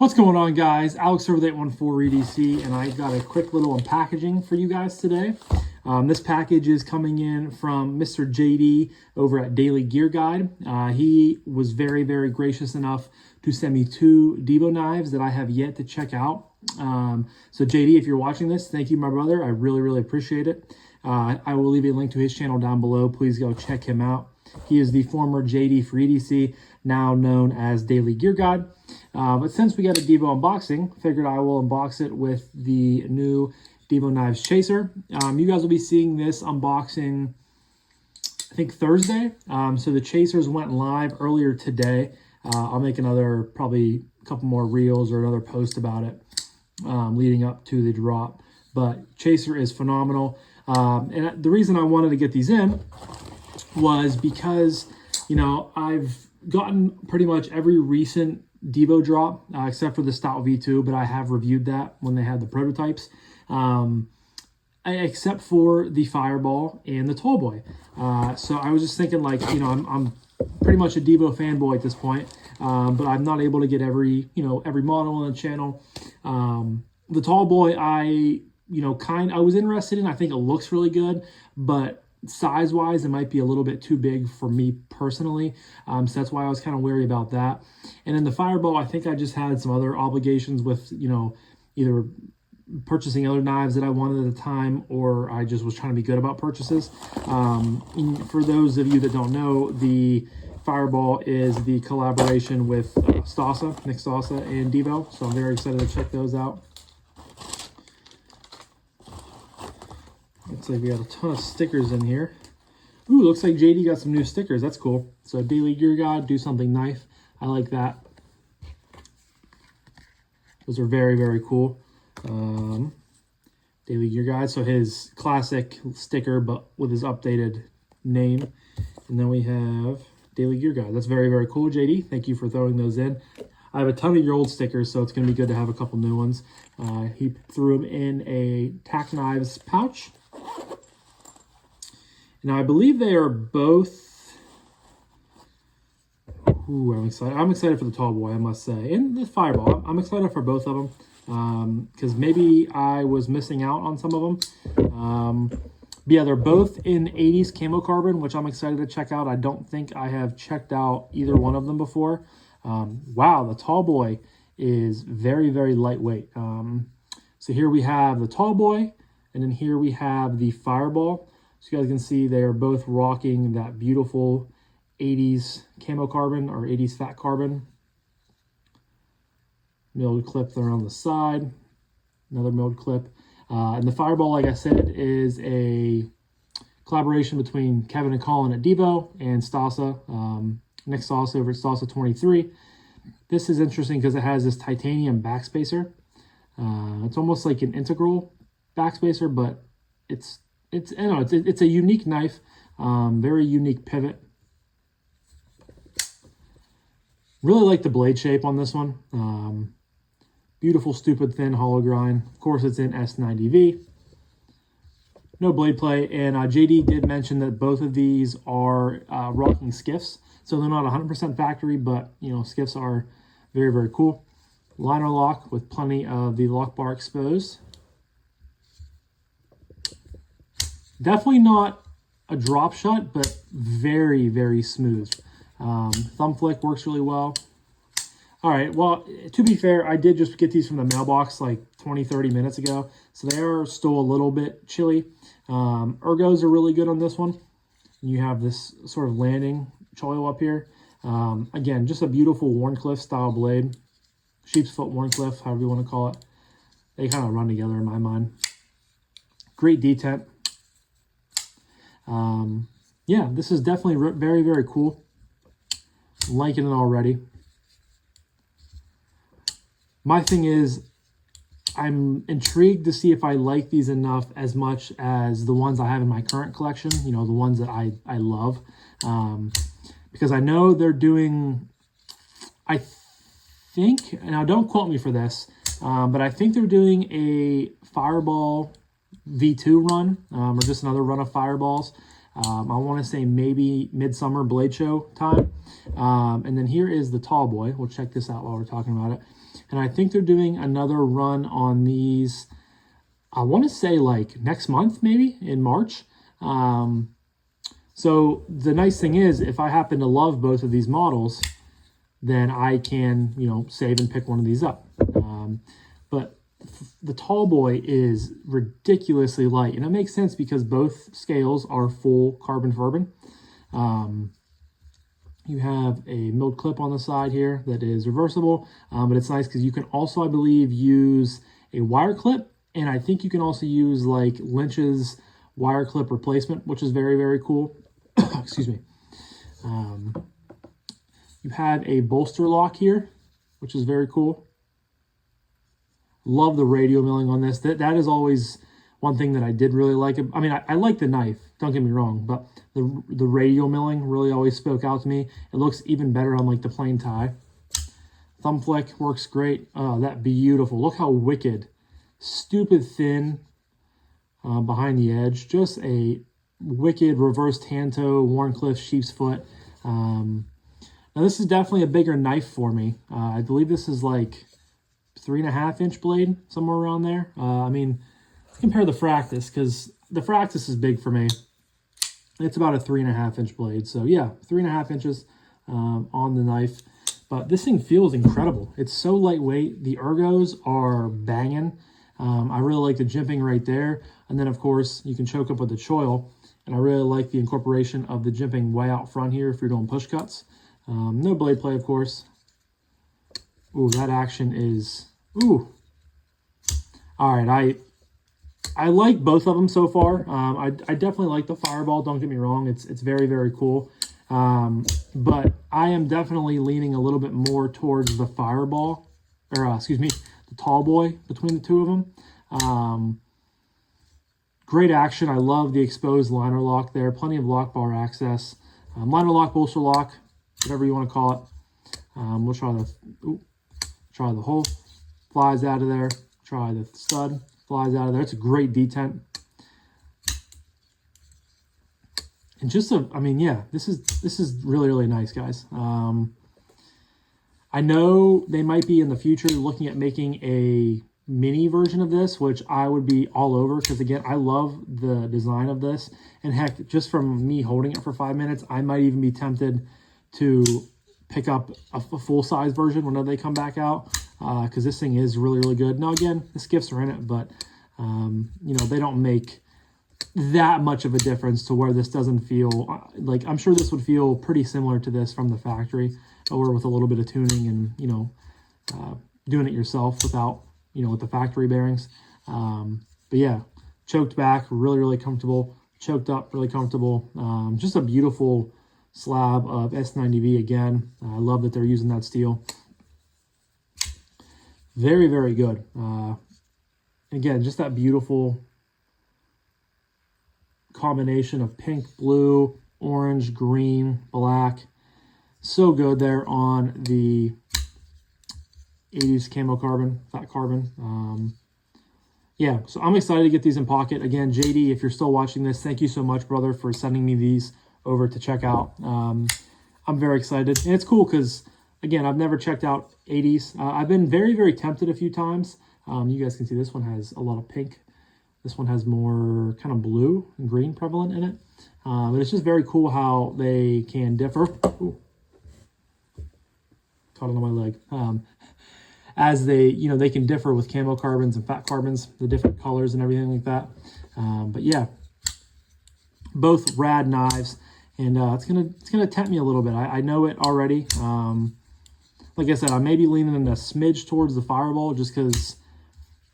What's going on, guys? Alex over at 814 EDC, and I got a quick little unpackaging for you guys today. This package is coming in from Mr. JD over at Daily Gear Guide. He was very, very gracious enough to send me 2 Divo knives that I have yet to check out. So JD, if you're watching this, thank you, my brother. I really, really appreciate it. I will leave a link to his channel down below. Please go check him out. He is the former JD for EDC, now known as Daily Gear Guide. But since we got a Divo unboxing, figured I will unbox it with the new Divo Knives Chaser. You guys will be seeing this unboxing, I think, Thursday. So the Chasers went live earlier today. I'll make probably a couple more reels or another post about it leading up to the drop. But Chaser is phenomenal. And the reason I wanted to get these in was because, you know, I've gotten pretty much every recent Divo drop except for the Stout V2, but I have reviewed that when they had the prototypes, except for the Fireball and the Tallboy. So I was just thinking, like, you know, I'm pretty much a Divo fanboy at this point, but I'm not able to get every model on the channel. The Tallboy, I was interested in. I think it looks really good, but size-wise, it might be a little bit too big for me personally. So that's why I was kind of wary about that. And then the Fireball, I think I just had some other obligations with, either purchasing other knives that I wanted at the time, or I just was trying to be good about purchases. For those of you that don't know, the Fireball is the collaboration with Nick Stasa and Divo. So I'm very excited to check those out. Looks like we got a ton of stickers in here. Ooh, looks like JD got some new stickers. That's cool. So Daily Gear Guide, do something knife. I like that. Those are very, very cool. Daily Gear Guide. So his classic sticker, but with his updated name. And then we have Daily Gear Guide. That's very, very cool, JD. Thank you for throwing those in. I have a ton of your old stickers, so it's going to be good to have a couple new ones. He threw them in a Tack Knives pouch. Now, I believe they are both... Ooh, I'm excited. I'm excited for the Tallboy, I must say. And the Fireball. I'm excited for both of them. Because maybe I was missing out on some of them. But yeah, they're both in 80s camo carbon, which I'm excited to check out. I don't think I have checked out either one of them before. Wow, the Tallboy is very, very lightweight. So here we have the Tallboy, and then here we have the Fireball. So you guys can see they are both rocking that beautiful 80s camo carbon or 80s fat carbon. Milled clip there on the side. Another milled clip. And the Fireball, like I said, is a collaboration between Kevin and Colin at Divo and Stasa. Nick Stasa over at Stasa 23. This is interesting because it has this titanium backspacer. It's almost like an integral backspacer, but it's a unique knife, very unique pivot. Really like the blade shape on this one. Beautiful, stupid, thin hollow grind. Of course, it's in S90V. No blade play, and JD did mention that both of these are rocking skiffs, so they're not 100% factory, but skiffs are very, very cool. Liner lock with plenty of the lock bar exposed. Definitely not a drop shot, but very, very smooth. Thumb flick works really well. All right, well, to be fair, I did just get these from the mailbox like 20-30 minutes ago, so they are still a little bit chilly. Ergos are really good on this one. You have this sort of landing choil up here. Again, just a beautiful Wharncliffe style blade. Sheep's foot Wharncliffe, however you want to call it. They kind of run together in my mind. Great detent. Yeah, this is definitely very, very cool. Liking it already. My thing is, I'm intrigued to see if I like these enough as much as the ones I have in my current collection, the ones that I love. Because I know they're doing, I think, now don't quote me for this, but I think they're doing a Fireball V2 run, or just another run of Fireballs. I want to say maybe midsummer Blade Show time. And then here is the Tallboy. We'll check this out while we're talking about it. And I think they're doing another run on these, I want to say like next month, maybe in March. So the nice thing is, if I happen to love both of these models, then I can, you know, save and pick one of these up. But the Tallboy is ridiculously light, and it makes sense because both scales are full carbon fiber. You have a milled clip on the side here that is reversible, but it's nice because you can also, I believe, use a wire clip, and I think you can also use like Lynch's wire clip replacement, which is very, very cool. Excuse me. You have a bolster lock here, which is very cool. Love the radial milling on this. That is always one thing that I did really like. I mean, I like the knife, don't get me wrong, but the radial milling really always spoke out to me. It looks even better on like the plain tie. Thumb flick works great. That beautiful. Look how wicked. Stupid thin behind the edge. Just a wicked reversed hand toe, Warncliffe sheep's foot. Now this is definitely a bigger knife for me. I believe this is like 3.5-inch blade, somewhere around there. I mean, compare the Fractus, because the Fractus is big for me. It's about a 3.5-inch blade. So yeah, 3.5 inches on the knife. But this thing feels incredible. It's so lightweight. The ergos are banging. I really like the jimping right there. And then, of course, you can choke up with the choil. And I really like the incorporation of the jimping way out front here if you're doing push cuts. No blade play, of course. Ooh, that action is... Ooh. All right, I like both of them so far. I definitely like the Fireball, don't get me wrong. It's very, very cool. But I am definitely leaning a little bit more towards the Fireball, or excuse me, the Tallboy between the two of them. Great action. I love the exposed liner lock there. Plenty of lock bar access. Liner lock, bolster lock, whatever you want to call it. We'll try the hole. Flies out of there. Try the stud. Flies out of there. It's a great detent. And just I mean, yeah, this is really, really nice, guys. I know they might be in the future looking at making a mini version of this, which I would be all over, because again, I love the design of this. And heck, just from me holding it for 5 minutes, I might even be tempted to pick up a full-size version whenever they come back out, because this thing is really, really good. Now again, the skiffs are in it, but you know, they don't make that much of a difference to where this doesn't feel like, I'm sure this would feel pretty similar to this from the factory, or with a little bit of tuning and, you know, doing it yourself without, you know, with the factory bearings. But yeah, choked back, really, really comfortable. Choked up, really comfortable. Just a beautiful slab of S90V again. I love that they're using that steel. Very, very good. Again, just that beautiful combination of pink, blue, orange, green, black. So good there on the 80s camo carbon, fat carbon. Yeah, so I'm excited to get these in pocket. Again, JD, if you're still watching this, thank you so much, brother, for sending me these over to check out. I'm very excited. And it's cool because, again, I've never checked out 80s. I've been very, very tempted a few times. You guys can see this one has a lot of pink. This one has more kind of blue and green prevalent in it. But it's just very cool how they can differ. Ooh. Caught it on my leg. As they, you know, they can differ with camo carbons and fat carbons, the different colors and everything like that. But yeah, both rad knives, and it's gonna tempt me a little bit. I know it already. Like I said, I may be leaning a smidge towards the Fireball just because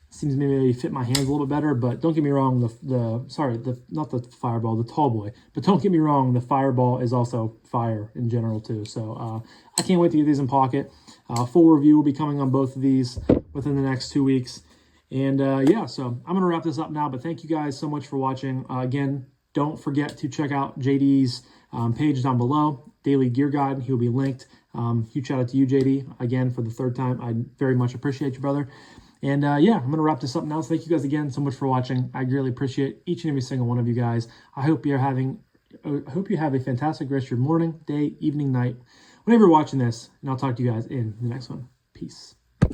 it seems to maybe fit my hands a little bit better. But don't get me wrong, not the Fireball, the Tallboy. But don't get me wrong, the Fireball is also fire in general too. So I can't wait to get these in pocket. Full review will be coming on both of these within the next 2 weeks. And yeah, so I'm going to wrap this up now. But thank you guys so much for watching. Again, don't forget to check out JD's page down below, Daily Gear Guide. He'll be linked. Huge shout out to you, JD, again, for the 3rd time. I very much appreciate you, brother. And yeah, I'm going to wrap this up now. So thank you guys again so much for watching. I really appreciate each and every single one of you guys. I hope you have a fantastic rest of your morning, day, evening, night, whenever you're watching this. And I'll talk to you guys in the next one. Peace.